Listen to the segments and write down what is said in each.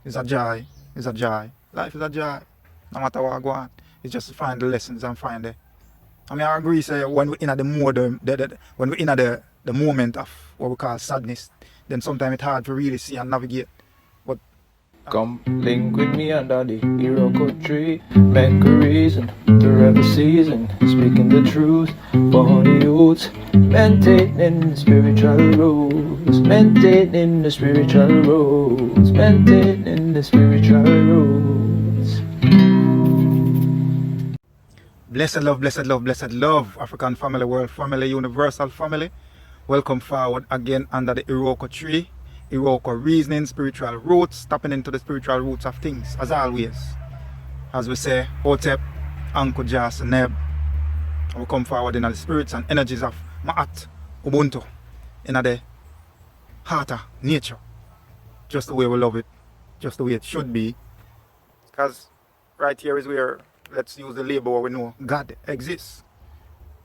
It's a joy. It's a joy. Life is a joy. No matter what I go on. It's just to find the lessons and find the. I mean, I agree, say, when we're in the mode, when we're in the moment of what we call sadness, then sometimes it's hard to really see and navigate. But Come link with me under the Iroko tree. Make a reason to every season. Speaking the truth for the youth. Maintaining the spiritual rules. Maintaining the spiritual rules. Maintaining the spiritual rules. blessed love, blessed love, blessed love, African family, world family, universal family. Welcome forward again under the Iroko tree. Iroko reasoning, spiritual roots, tapping into the spiritual roots of things, as always. As we say, Hotep, Anko Jas, Neb. And we come forward in the spirits and energies of Ma'at, Ubuntu, in the heart of nature. Just the way we love it, just the way it should be. Because right here is where, let's use the label where we know God exists.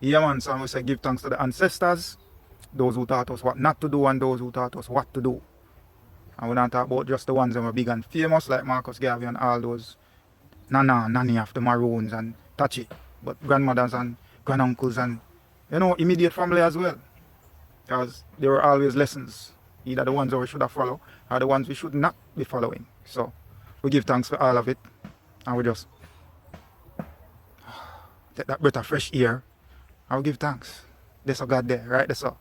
Yeah, man, so we say give thanks to the ancestors, those who taught us what not to do and those who taught us what to do. And we don't talk about just the ones that were big and famous like Marcus Garvey and all those nanny of the Maroons and Tachi, but grandmothers and granduncles and, you know, immediate family as well. Because there were always lessons, either the ones that we should have followed or the ones we should not be following. So we give thanks for all of it, and we just take that breath of fresh air and we give thanks. There's a God there, right? There's a.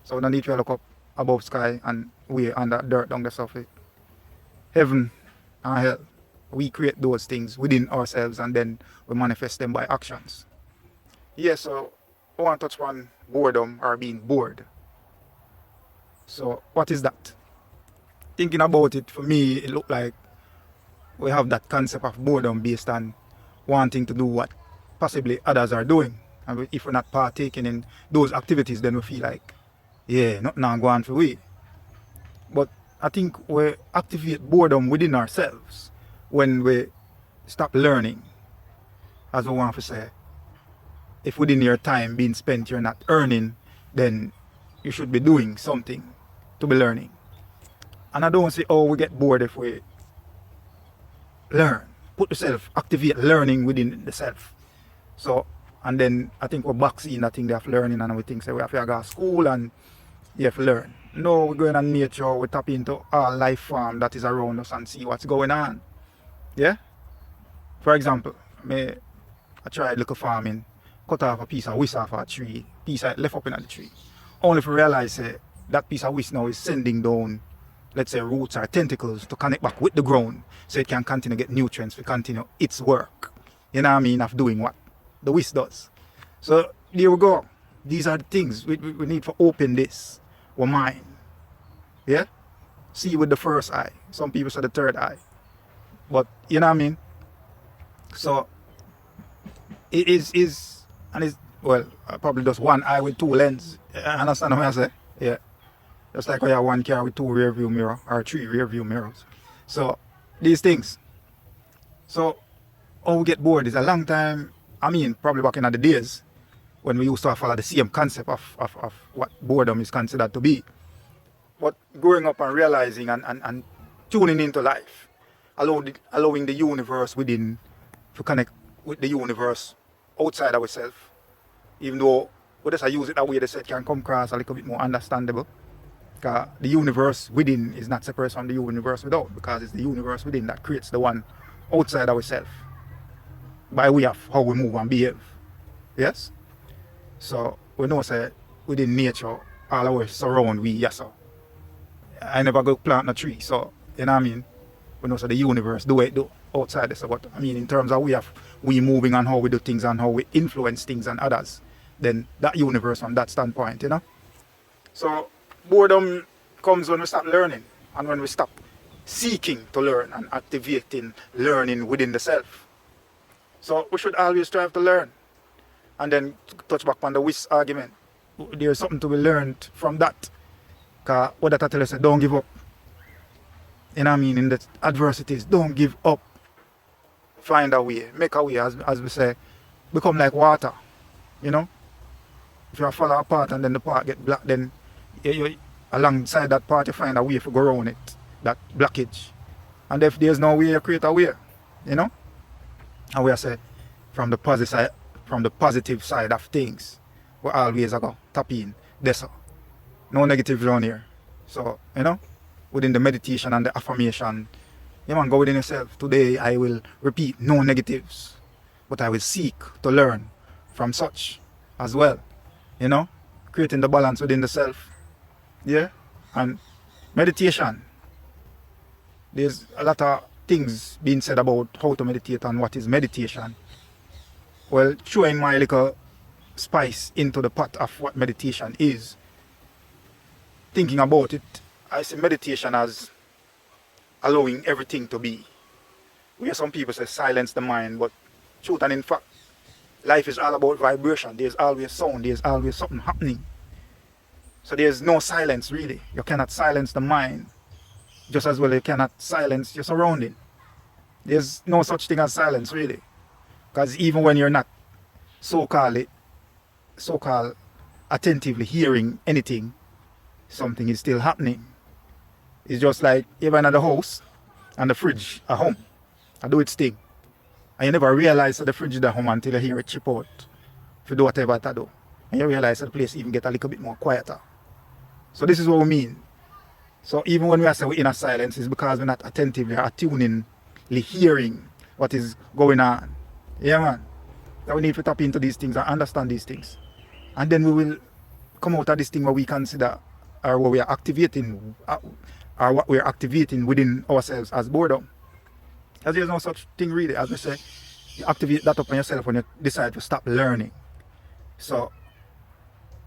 So we don't need to look up above sky and we under dirt down the surface. Heaven and hell, we create those things within ourselves and then we manifest them by actions. Yeah, so I want to touch on boredom or being bored. So what is that? Thinking about it, for me, it looked like we have that concept of boredom based on wanting to do what possibly others are doing. And if we're not partaking in those activities, then we feel like, yeah, nothing going for we. But I think we activate boredom within ourselves when we stop learning. As we want to say, if within your time being spent you're not earning, then you should be doing something to be learning. And I don't see how we get bored if we learn. Put yourself, activate learning within the self. So, and then I think we're back seeing that thing they have learning and we think so we have to go to school and you have to learn. No, we're going on nature, we tap into all life form that is around us and see what's going on. Yeah? For example, I tried little farming, cut off a piece of whisk off a tree, piece of left up in the tree. Only to realize that piece of whisk now is sending down, let's say, roots or tentacles to connect back with the ground so it can continue to get nutrients to continue its work. You know what I mean? Of doing what the whisk does. So there we go. These are the things we need to open this, our mind. Yeah? See with the first eye. Some people say the third eye. But you know what I mean? So it is and it's, well, probably just one eye with two lenses. Understand what I say? Yeah. Just like we have one car with two rear view mirror or three rear view mirrors. So these things. So how we get bored is a long time. I mean, probably back in the days when we used to follow the same concept of what boredom is considered to be. But growing up and realizing and tuning into life, allowing the universe within to connect with the universe outside ourselves, even though we just use it that way, they say it can come across a little bit more understandable. Because the universe within is not separate from the universe without, because it's the universe within that creates the one outside ourselves by way of how we move and behave. Yes? So we know say within nature all our surround we, yes sir. I never go plant a tree, so you know what I mean? We know so the universe do it do outside this. But I mean in terms of we moving and how we do things and how we influence things and others, then that universe from that standpoint, you know? So boredom comes when we stop learning and when we stop seeking to learn and activating learning within the self. So we should always strive to learn. And then touch back on the whisk argument. There's something to be learned from that. Because what that I tell us, don't give up. You know what I mean? In the adversities, don't give up. Find a way, make a way, as we say, become like water. You know? If you fall apart and then the part get black, then you alongside that part you find a way to go around it, that blockage. And if there's no way, you create a way, you know? And we say from the positive side of things, we always go tap in. That's all. No negative around here. So, you know, within the meditation and the affirmation, you man, go within yourself. Today I will repeat no negatives, but I will seek to learn from such as well. You know, creating the balance within the self. Yeah, and meditation. There's a lot of things being said about how to meditate and what is meditation. Well, throwing my little spice into the pot of what meditation is, thinking about it, I see meditation as allowing everything to be. Where some people say silence the mind, but truth and in fact, life is all about vibration. There's always sound, there's always something happening. So there's no silence really. You cannot silence the mind, just as well you cannot silence your surrounding. There's no such thing as silence really. Because even when you're not so-called attentively hearing anything, something is still happening. It's just like even at the house and the fridge at home. I do its thing. And you never realize that the fridge is at home until you hear it chip out. If you do whatever it do. And you realize that the place even get a little bit more quieter. So this is what we mean. So even when we say we're in a silence, it's because we're not attentively attuningly hearing what is going on. Yeah man. So we need to tap into these things and understand these things. And then we will come out of this thing where we consider or what we are activating or what we are activating within ourselves as boredom. As there's no such thing really. As we say, you activate that upon yourself when you decide to stop learning. So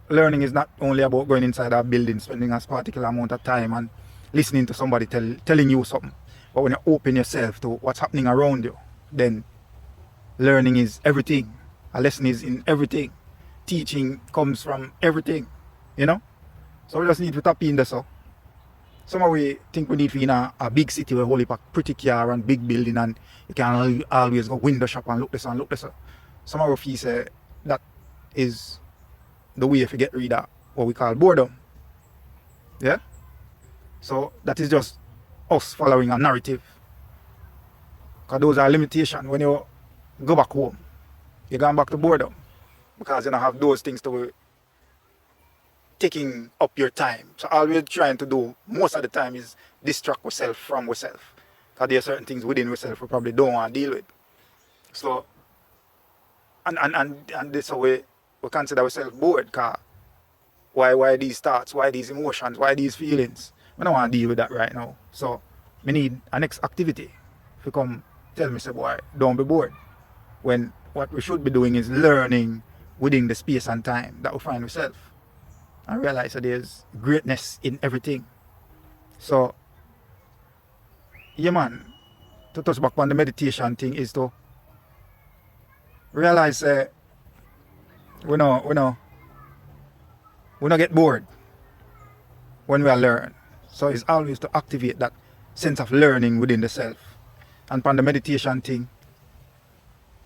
learning is not only about going inside a building, spending a particular amount of time and listening to somebody telling you something. But when you open yourself to what's happening around you, then learning is everything. A lesson is in everything. Teaching comes from everything, you know? So we just need to tap in there. So somehow we think we need to be in a big city where whole pretty car and big building and you can always go window shop and look this and look this. Somehow we feel say that is the way if you get rid of what we call boredom. Yeah? So that is just us following a narrative. Because those are limitations. When you go back home, you're going back to boredom. Because you don't have those things to taking up your time. So all we're trying to do most of the time is distract ourselves from ourselves. Because there are certain things within ourselves we probably don't want to deal with. So and this way we consider ourselves bored. Because why these thoughts, why these emotions, why these feelings? We don't want to deal with that right now. So we need a next activity. If you come tell me, say boy, don't be bored. When what we should be doing is learning within the space and time that we find ourselves. And realize that there's greatness in everything. So yeah man, to touch back on the meditation thing is to realize we no get bored when we are learn. So it's always to activate that sense of learning within the self. And upon the meditation thing,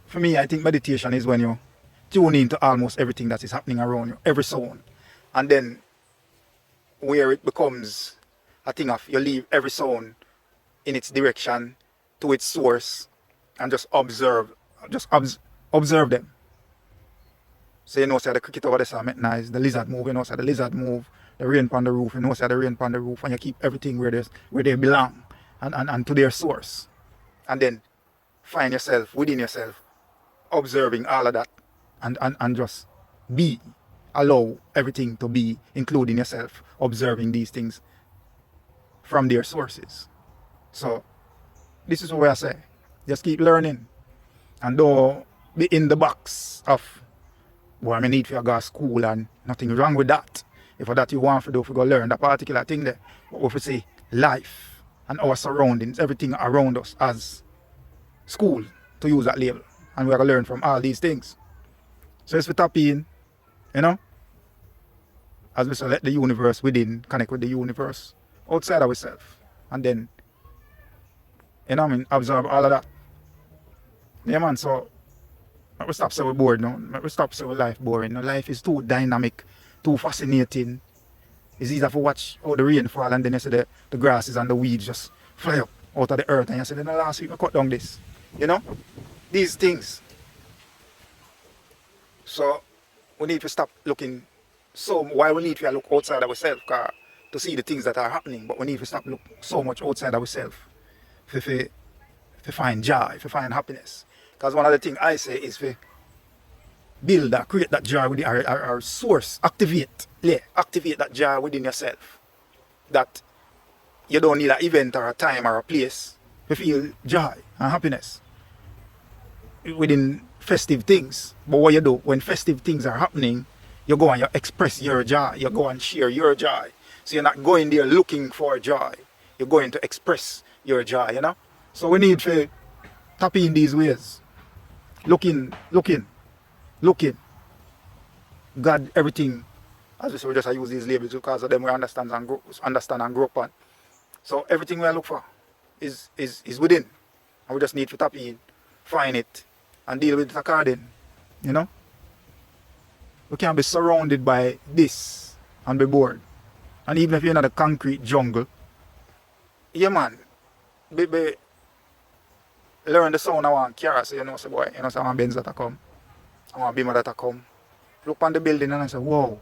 for me I think meditation is when you tune into almost everything that is happening around you, every sound. And then where it becomes a thing of you leave every sound in its direction to its source and just observe them. So you know say the cricket over there make nice, the lizard move, you know say the lizard move, the rain on the roof, you know say the rain on the roof, and you keep everything where they belong and to their source. And then find yourself within yourself observing all of that and just be. Allow everything to be, including yourself, observing these things from their sources. So this is what I say. Just keep learning. And don't be in the box of, well, I need to go to school and nothing wrong with that. If that you want to do, if you go learn that particular thing there. But if we say life and our surroundings, everything around us as school, to use that label. And we are going to learn from all these things. So as we tap in, you know, as we say, let the universe within connect with the universe outside of ourselves. And then, you know what I mean, absorb all of that. Yeah man, so we stop saying we're bored now. We stop saying life boring. No, life is too dynamic, too fascinating. It's easier to watch how the rain fall and then you see the grasses and the weeds just fly up out of the earth and you say, then last week I cut down this. You know? These things. So we need to stop looking so why we need to look outside ourselves to see the things that are happening, but we need to stop look so much outside ourselves to find joy, to find happiness. Because one of the things I say is to build that, create that joy within our source, activate that joy within yourself. That you don't need an event or a time or a place to feel joy and happiness within festive things. But what you do when festive things are happening, you go and you express your joy, you go and share your joy. So you're not going there looking for joy, you're going to express your joy, you know. So we need to tap in these ways, looking. God, everything, as we say, we just use these labels because of them we understand and grow up on. So everything we look for is within, and we just need to tap in, find it, and deal with it according. You know, we can't be surrounded by this and be bored. And even if you're in a concrete jungle, yeah man, baby, learn the sound I want car. So you know, say boy, you know, say I want Benz that I come, I want Beamer that I come. Look on the building and I say, wow,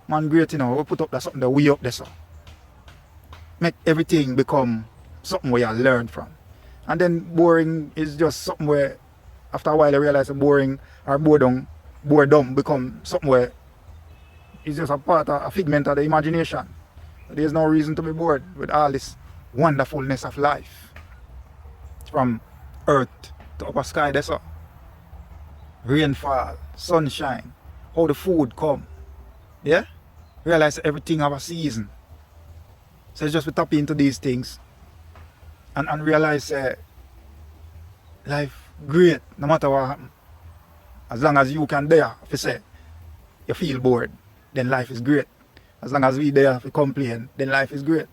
man, great, you know, we put up that something that we up there so. Make everything become something where you learn from. And then boring is just something where after a while you realize that boring or boredom become something where it's just a figment of the imagination. There's no reason to be bored with all this wonderfulness of life. From earth to upper sky, that's all. Rainfall, sunshine, how the food come. Yeah? Realize everything have a season. So it's just we tap into these things and realize life great no matter what happens. As long as you can dare if you say you feel bored, then life is great. As long as we dare if we complain, then life is great.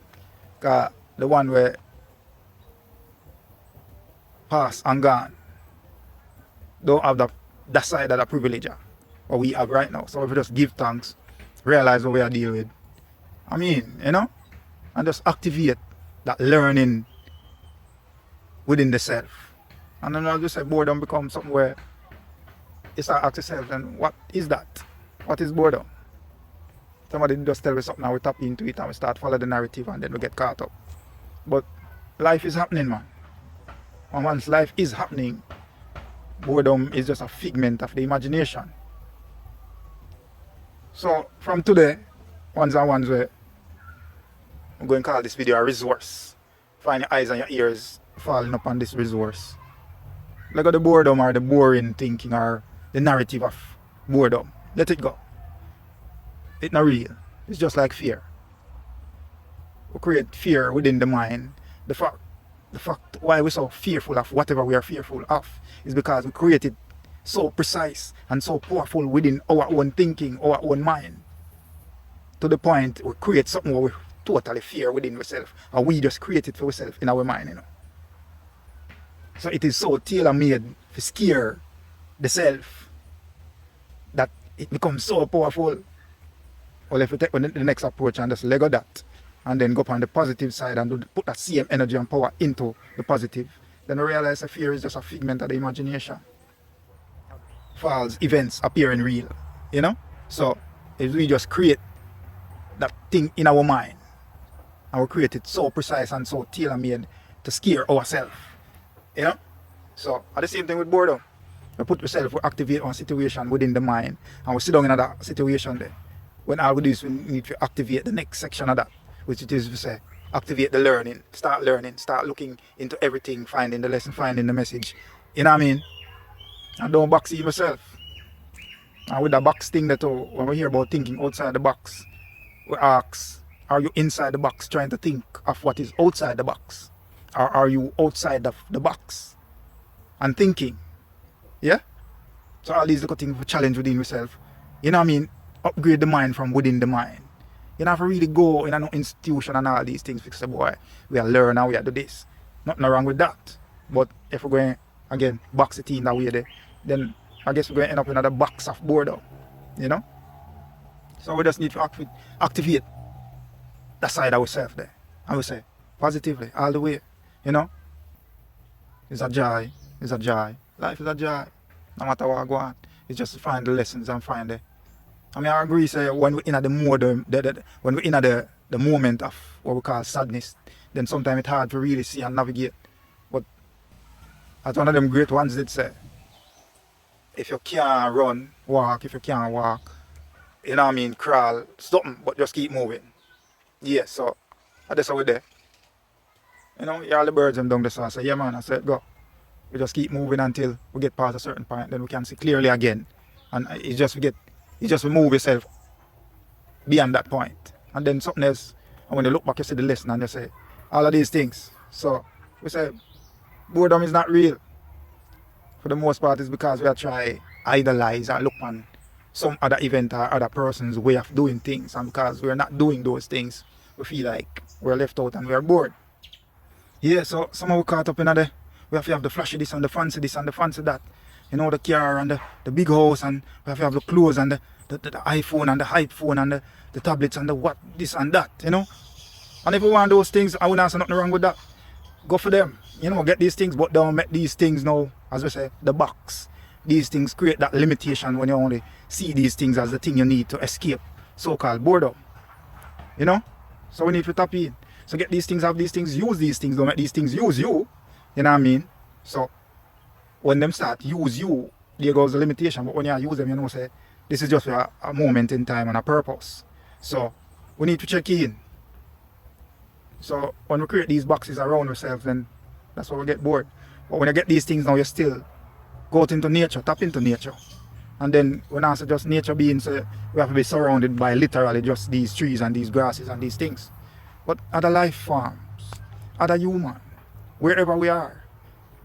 Because the one where pass and gone don't have that side of the privilege what we have right now. So if we just give thanks, realize what we are dealing with, I mean, you know, and just activate that learning within the self. And then I'll just say boredom becomes something where you start asking yourself, and what is that? What is boredom? Somebody just tell me something and we tap into it and we start follow the narrative and then we get caught up. But life is happening, man. And once life is happening, boredom is just a figment of the imagination. So from today, ones where I'm going to call this video a resource. Find your eyes and your ears falling upon this resource. Look at the boredom or the boring thinking or the narrative of boredom. Let it go. It's not real. It's just like fear. We create fear within the mind. The fact why we're so fearful of whatever we are fearful of is because we create it so precise and so powerful within our own thinking, our own mind. To the point we create something where we totally fear within ourselves, and we just create it for ourselves in our mind, you know. So it is so tailor-made to scare the self that it becomes so powerful. Well, if we take the next approach and just let go that, and then go up on the positive side and put that same energy and power into the positive, then we realize that fear is just a figment of the imagination. False events appearing real, you know. So if we just create that thing in our mind, and we create it so precise and so tailor-made to scare ourselves, you know. So at the same thing with boredom, we put yourself, we activate one situation within the mind, and we sit down in that situation there. When all we do is we need to activate the next section of that, which it is to say, activate the learning, start looking into everything, finding the lesson, finding the message. You know what I mean? And don't box yourself. And with the box thing that when we hear about thinking outside the box, we ask, are you inside the box trying to think of what is outside the box? Or are you outside of the box and thinking? Yeah? So all these little things we challenge within yourself. You know what I mean? Upgrade the mind from within the mind. You don't have to really go in an institution and all these things. Fix the boy. We are learn and we are do this. Nothing wrong with that. But if we're going again box it in that way there, then I guess we're going to end up in another box of boredom. You know? So we just need to activate that side of ourselves there. And we say positively all the way. You know? It's a joy. It's a joy. Life is a joy. No matter what I go on. It's just to find the lessons and find the. I mean, I agree, say, when we're in at the mode, when we're in at the moment of what we call sadness, then sometimes it's hard to really see and navigate. But as one of them great ones did say, if you can't run, walk. If you can't walk, you know what I mean, crawl, something, but just keep moving. Yeah, so that's how we're there. You know, all the birds them down the so I say, yeah man, I said go. We just keep moving until we get past a certain point, then we can see clearly again. And you just remove yourself beyond that point. And then something else, and when you look back, you see the lesson and you say, all of these things. So we say, boredom is not real. For the most part, it's because we are trying idolize or look on some other event or other person's way of doing things. And because we're not doing those things, we feel like we're left out and we're bored. Yeah, so somehow we caught up in the, we have to have the flashy this and the fancy this and the fancy that. You know, the car and the big house, and we have to have the clothes and the iPhone and the hype phone and the tablets and the what, this and that, you know. And if we want those things, I wouldn't say nothing wrong with that. Go for them, you know, get these things, but don't make these things now, as we say, the box. These things create that limitation when you only see these things as the thing you need to escape so-called boredom. You know? So we need to tap in. So get these things, have these things, use these things, don't make these things use you. You know what I mean? So when them start use you, there goes the limitation. But when you use them, you know, say, this is just a moment in time and a purpose. So we need to check in. So when we create these boxes around ourselves, then that's why we get bored. But when you get these things now, you still go out into nature, tap into nature. And then when I say just nature being, so we have to be surrounded by literally just these trees and these grasses and these things. But other life forms, other human, wherever we are,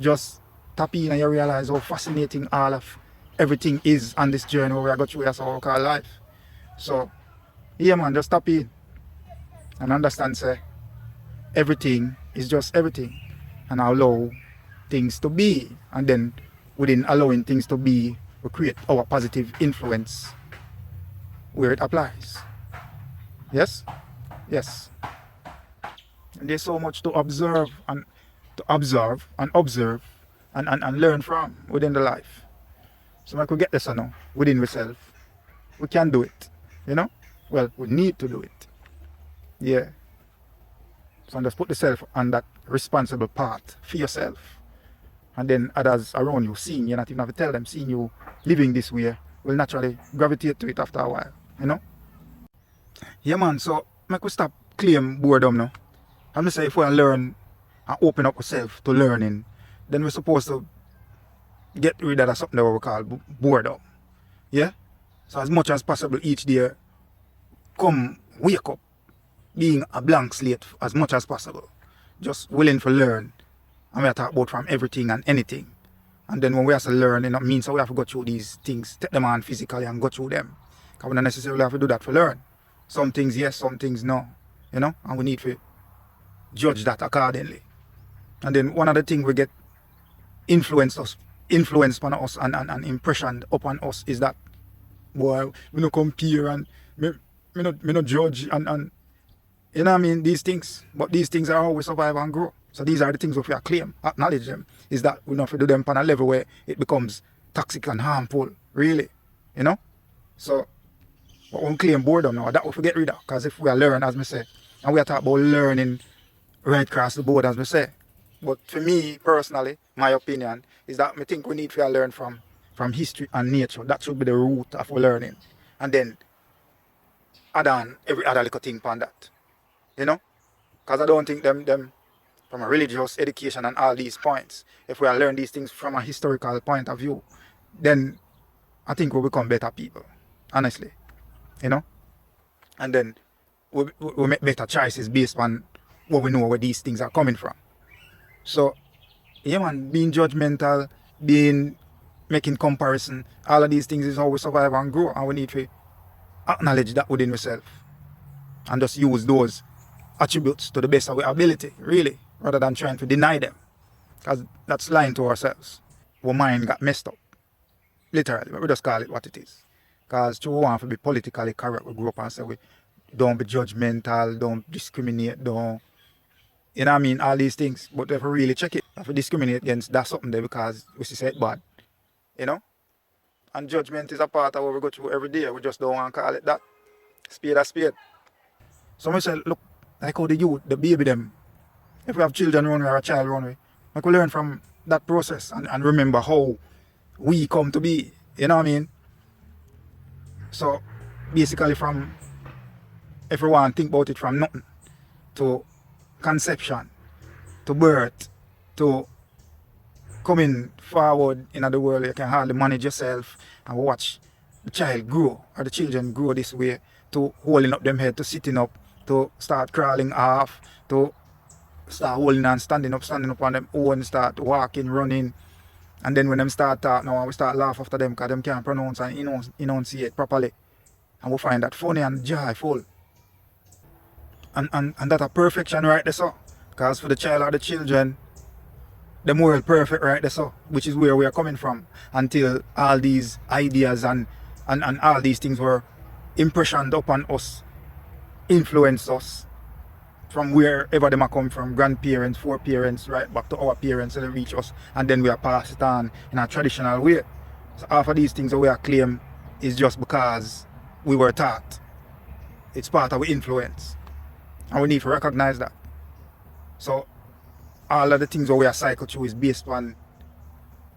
just tap in and you realize how fascinating all of everything is on this journey where we are going through our so-called life. So, yeah man, just tap in and understand, say, everything is just everything, and allow things to be. And then within allowing things to be, we create our positive influence where it applies. Yes? Yes. And there's so much to observe and learn from within the life. So I could get this now within ourselves. We can do it. You know? Well, we need to do it. Yeah. So just put yourself on that responsible path for yourself. And then others around you seeing you, not even have to tell them, seeing you living this way, will naturally gravitate to it after a while. You know? Yeah man, so make we stop claim boredom now. I'm just saying if we learn and open up ourselves to learning, then we're supposed to get rid of that something that we call boredom. Yeah? So as much as possible each day, come wake up being a blank slate as much as possible. Just willing to learn. And we talk about from everything and anything. And then when we have to learn, it means we have to go through these things, take them on physically and go through them. Because we don't necessarily have to do that to learn. Some things yes, some things no. You know? And we need to judge that accordingly. And then one of the things we get influenced upon us and impressioned upon us is that, boy, we don't compare and me not judge and you know what I mean, these things. But these things are how we survive and grow. So these are the things we have to claim, acknowledge them. Is that we don't have to do them on a level where it becomes toxic and harmful, really. You know? So, but we claim boredom now, that we forget rid of. Because if we are learn, as I say, and we are talking about learning right across the board, as we say. But for me, personally, my opinion, is that I think we need to learn from history and nature. That should be the root of our learning. And then add on every other little thing upon that. You know? Because I don't think them from a religious education and all these points, if we learn these things from a historical point of view, then I think we'll become better people. Honestly. You know? And then we'll make better choices based on what we know where these things are coming from. So, yeah man, being judgmental, making comparison, all of these things is how we survive and grow, and we need to acknowledge that within ourselves and just use those attributes to the best of our ability, really, rather than trying to deny them, because that's lying to ourselves. Our mind got messed up, literally, but we just call it what it is. Because we want to be politically correct, we grew up and say we don't be judgmental, don't discriminate, don't, you know what I mean, all these things. But if we really check it, If we discriminate against that something there because we see it bad. You know? And judgment is a part of what we go through every day. We just don't want to call it that. Spade a spade. So I say, look, like how the youth, the baby them, if we have children around we or a child around we, like we learn from that process and remember how we come to be. You know what I mean? So basically from, if we want to think about it from nothing to conception, to birth, to coming forward in the world, you can hardly manage yourself and watch the child grow or the children grow this way, to holding up them head, to sitting up, to start crawling off, to start holding and standing up on them own, start walking, running. And then when them start talk now, we start laugh after them because them can't pronounce and enunciate properly. And we find that funny and joyful. And that a perfection right there, so. Because for the child or the children, them world perfect right there, so. Which is where we are coming from. Until all these ideas and all these things were impressioned upon us, influenced us from wherever them are come from, grandparents, foreparents, right back to our parents, and they reach us, and then we are passed it on in a traditional way. So half of these things that we are claim is just because we were taught. It's part of our influence, and we need to recognize that. So all of the things that we are cycled through is based on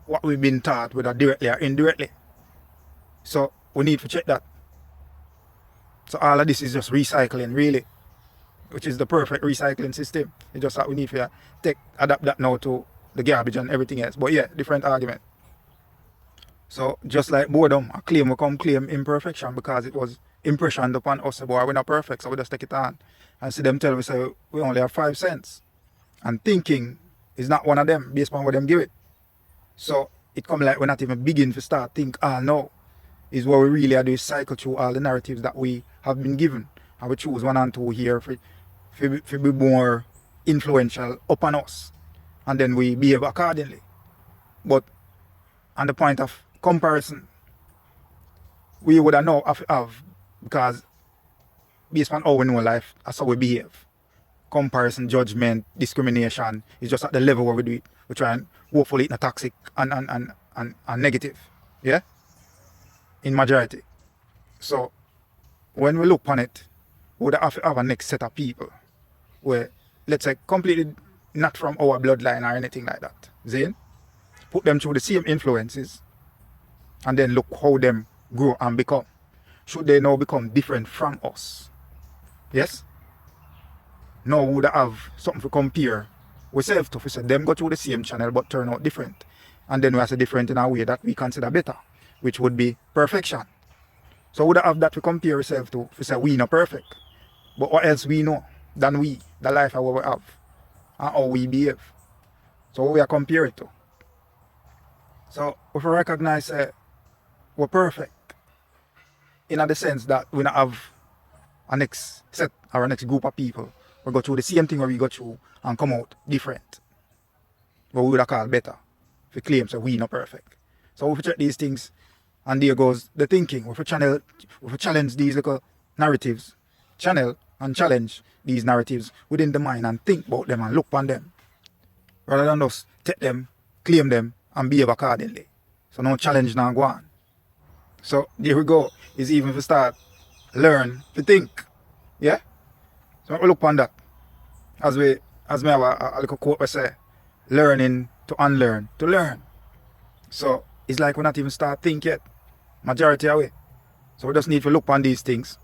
what we've been taught, whether directly or indirectly. So we need to check that. So all of this is just recycling, really, which is the perfect recycling system. It's just that we need to adapt that now to the garbage and everything else. But yeah, different argument. So just like boredom, a claim will come claim imperfection because it was impressioned upon us. Boy, we're not perfect, so we just take it on. And see them tell me, say, we only have 5 cents. And thinking is not one of them based on what them give it. So it come like we're not even begin to start think, no, is what we really are doing, cycle through all the narratives that we have been given. And we choose one and two here for be more influential upon us. And then we behave accordingly. But on the point of comparison, we would have have because based on how we know life, that's how we behave. Comparison, judgment, discrimination is just at the level where we do it. We try and hopefully it's not toxic and negative. Yeah? In majority. So when we look on it, we would have to have a next set of people where, let's say, completely not from our bloodline or anything like that. Zane? Put them through the same influences and then look how them grow and become. Should they now become different from us? Yes? Now we would have something to compare ourselves to. We say them go through the same channel but turn out different. And then we are different in a way that we consider better, which would be perfection. So we would have that to compare ourselves to. We say we not perfect. But what else we know than we, the life that we have, and how we behave. So what we are comparing to. So if we recognize we're perfect, in the sense that we not have a next set or a next group of people, we go through the same thing where we go through and come out different. What we would have called better. If we claim so we not perfect. So if we check these things, and there goes the thinking. If we challenge these little narratives, challenge these narratives within the mind and think about them and look on them. Rather than just take them, claim them, and behave accordingly. So no challenge now go on. So there we go. Is even to start learn to think. Yeah? So we look on that. As me have a little quote we say, learning to unlearn, to learn. So it's like we're not even start think yet. Majority of it. So we just need to look on these things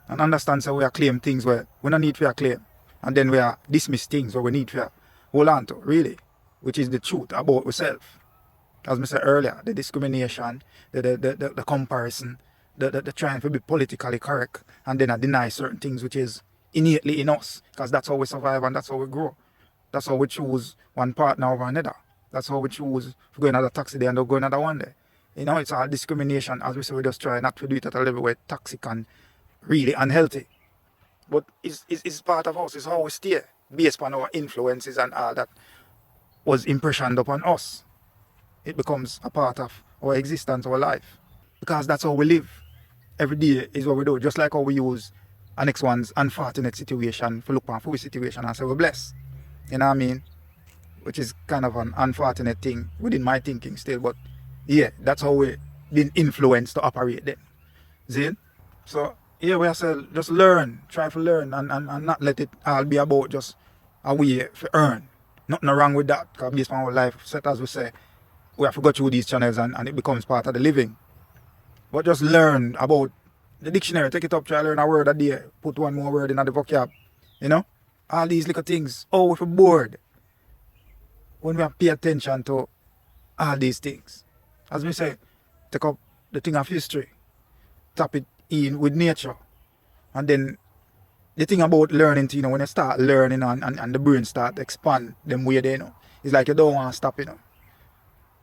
and understand so we are claim things where we don't need to claim. And then we are dismiss things where we need to hold on to, really. Which is the truth about ourselves. As I said earlier, the discrimination, the comparison, the trying to be politically correct, and then I deny certain things which is innately in us. Because that's how we survive and that's how we grow. That's how we choose one partner over another. That's how we choose to go another taxi day and go another one day. You know, it's all discrimination. As we say, we just try not to do it at a level where it's toxic and really unhealthy. But it's part of us. It's how we stay based on our influences and all that was impressioned upon us. It becomes a part of our existence, our life. Because that's how we live. Every day is what we do. Just like how we use our next one's unfortunate situation to look on for situation and say we're blessed. You know what I mean? which is kind of an unfortunate thing within my thinking still. But yeah, that's how we been influenced to operate then. See? So yeah, we have to just learn, try to learn, and not let it all be about just a way to earn. Nothing wrong with that, because based on our life set, as we say, we have to go through these channels and it becomes part of the living. But just learn about the dictionary, take it up, try to learn a word a day, put one more word in the vocab. You know? All these little things. Oh, if we're bored, when we have pay attention to all these things. As we say, take up the thing of history, tap it in with nature. And then the thing about learning, you know, when you start learning and the brain start to expand them way there, you know, it's like you don't want to stop, you know.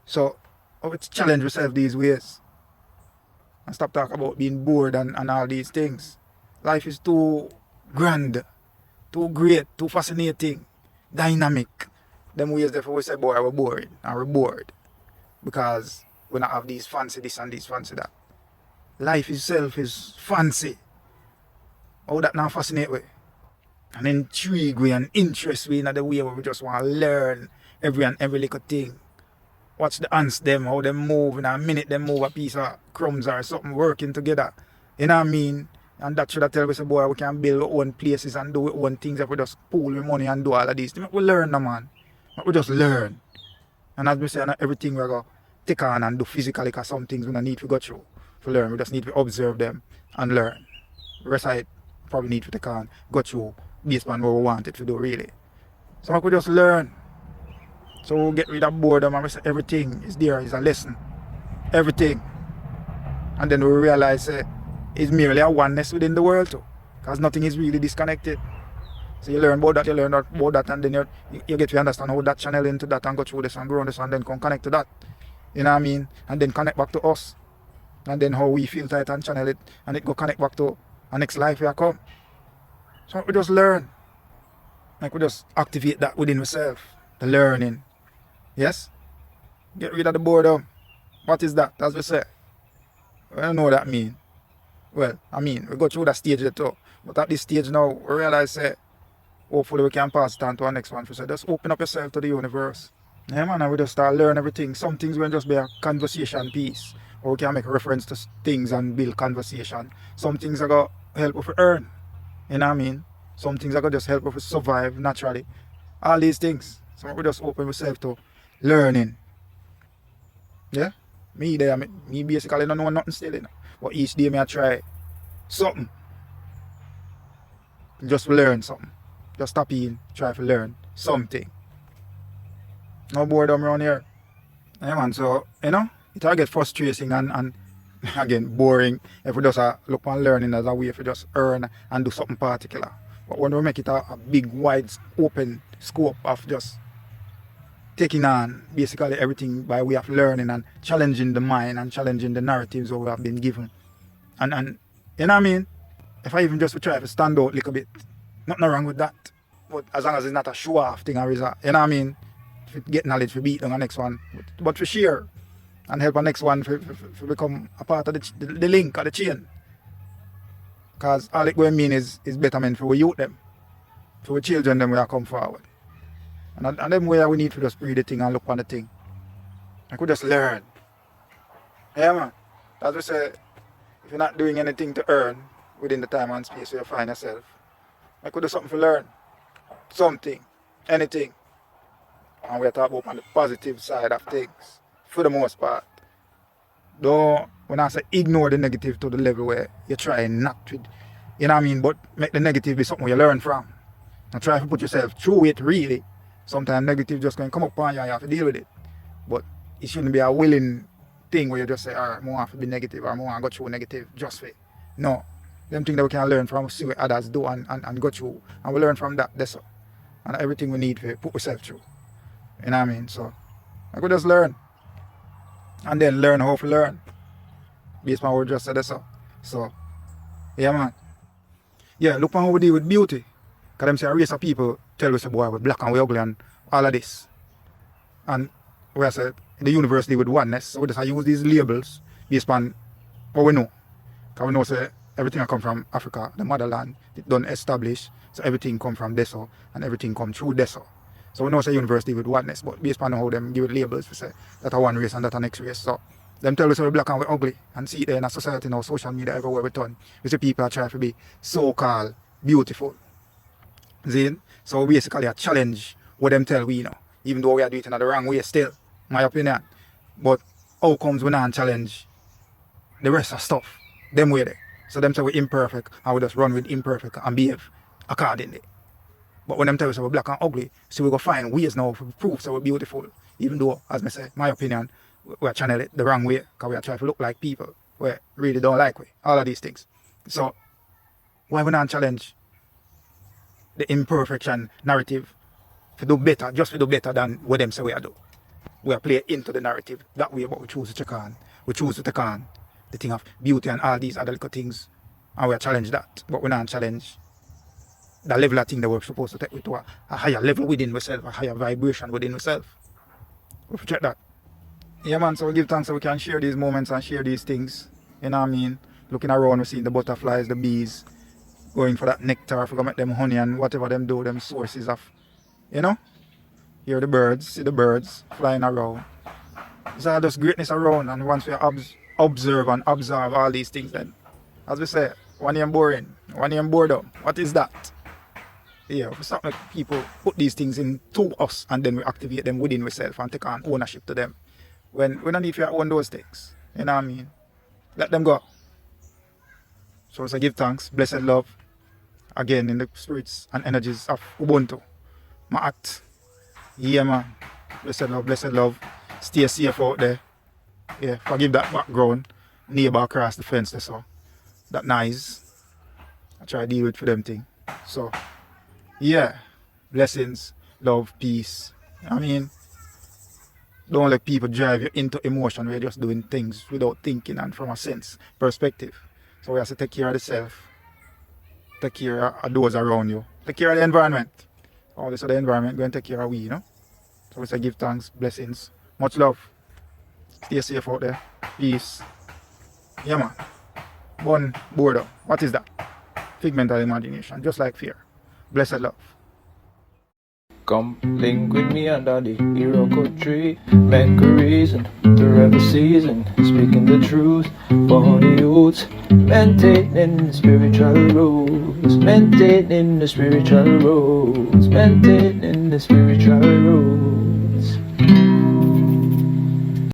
So let's challenge yourself these ways. And stop talking about being bored and all these things. Life is too grand, too great, too fascinating, dynamic. Them ways therefore we say, boy, we're bored and we're bored. Because we don't have these fancy this and this fancy that. Life itself is fancy. How that now fascinate we? And intrigue we and interest we in the way where we just want to learn every little thing. Watch the ants them, how they move in a minute, they move a piece of crumbs or something working together. You know what I mean? And that should have tell us, boy, we can build our own places and do our own things if we just pool with money and do all of these things. We learn, no, man. We just learn. And as we say, not everything we're going to take on and do physically, because some things we don't need to go through to learn. We just need to observe them and learn. The rest of it probably need to take on, go through based on what we want it to do, really. So we could just learn. So we'll get rid of boredom and we say everything is there, is a lesson. Everything. And then we realize it's merely a oneness within the world too. Because nothing is really disconnected. So you learn about that, and then you get to understand how that channel into that and go through this and grow on this and then come connect to that. You know what I mean? And then connect back to us. And then how we filter it and channel it and it go connect back to our next life here come. So we just learn. Like we just activate that within ourselves. The learning. Yes? Get rid of the boredom. What is that? As we say. We don't know what that means. Well, I mean, we go through that stage too. But at this stage now, we realize hopefully we can pass it on to our next one. So just open up yourself to the universe. Yeah, man, and we just start learn everything. Some things will just be a conversation piece. Or we can make a reference to things and build conversation. Some things are going to help us earn. You know what I mean? Some things are going to just help us survive naturally. All these things. So we just open ourselves to learning. Yeah? Me basically don't know nothing still, you know. But each day I try something. Just learn something. Just stop in, try to learn something. No boredom around here. Yeah, man, so, you know, it will get frustrating and again, boring if we just look on learning as a way if we just earn and do something particular. But when we make it a big, wide, open scope of just taking on basically everything by way of learning and challenging the mind and challenging the narratives that we have been given. And you know what I mean? If I even just try to stand out a little bit, nothing wrong with that. But as long as it's not a show off thing or is a, you know what I mean? To get knowledge for beat on the next one. But for share and help the next one for become a part of the link or the chain. Because all it going to mean is betterment for we youth them. For we children them we are come forward. And them way we need to just read the thing and look on the thing. I could just learn. Yeah, man. As we say, if you're not doing anything to earn within the time and space where you find yourself, I could do something to learn. Something. Anything. And we're talking about on the positive side of things. For the most part. Don't, when I say ignore the negative to the level where you're trying not to, you know what I mean? But make the negative be something you learn from. And try to put yourself through it really. Sometimes negative just going to come up on you and you have to deal with it. But it shouldn't be a willing thing where you just say, alright, I want to be negative or I want to go through negative just for it. No. Them things that we can learn from, see what others do and go through. And we learn from that. That's all. And everything we need to put ourselves through. You know what I mean? So, I could just learn. And then learn how to learn. Based on what we just said, that's all. So, yeah, man. Yeah, look on how we deal with beauty. Because them say a race of people tell us, boy, we're black and we're ugly and all of this. And we are said, the universe deal with oneness. So we just use these labels based on what we know. Because we know say everything that come from Africa, the motherland, it done establish. So everything come from Deso and everything come through Deso. So we know say universe deal with oneness, but based on how them give it labels, we say that a one race and that a next race. So them tell us we're black and we're ugly, and see it there in a society now, social media everywhere we turn. We see people are trying to be so-called beautiful. See? So basically a challenge what them tell we, you know, even though we are doing it in the wrong way still, my opinion. But how comes we not challenge the rest of stuff? Them way there. So them say we're imperfect and we just run with imperfect and behave accordingly. But when them tell us we're black and ugly, so we go find ways now to prove that we're beautiful. Even though, as I say, my opinion, we're channel it the wrong way because we are trying to look like people we really don't like we. All of these things. So why we not challenge the imperfection narrative to do better, just to do better than what them say we are do. We are play into the narrative that way, but we choose to check on. We choose to take on the thing of beauty and all these other little things. And we are challenge that. But we not challenge the level of thing that we're supposed to take it to a higher level within ourselves, a higher vibration within ourselves. We check that. Yeah man, so we give thanks so we can share these moments and share these things. You know what I mean? Looking around, we're seeing the butterflies, the bees, going for that nectar, for make them honey and whatever them do, them sources of, you know? Hear the birds, see the birds flying around. It's all just greatness around, and once we observe and observe all these things, then, as we say, one name boring, one name boredom. What is that? Yeah, we start make people put these things into us and then we activate them within ourselves and take on ownership to them. When we don't need to own those things. You know what I mean? Let them go. So I give thanks, blessed love, again in the spirits and energies of Ubuntu. My act. Yeah man. Blessed love. Stay safe out there. Yeah, forgive that background. Neighbor across the fence there, so that nice. I try to deal with for them thing. So yeah. Blessings, love, peace. I mean, don't let people drive you into emotion. We're just doing things without thinking and from a sense perspective. So we have to take care of the self, take care of those around you, take care of the environment. All this other environment going to take care of we, you know. So we say give thanks, blessings, much love. Stay safe out there. Peace. Yeah man. One boredom. What is that? Figment of imagination, just like fear. Blessed love. Come link with me under the Iroko tree. Make a reason to every season. Speaking the truth for the youths. Maintaining the spiritual rules. Maintaining the spiritual rules. Maintaining the spiritual rules.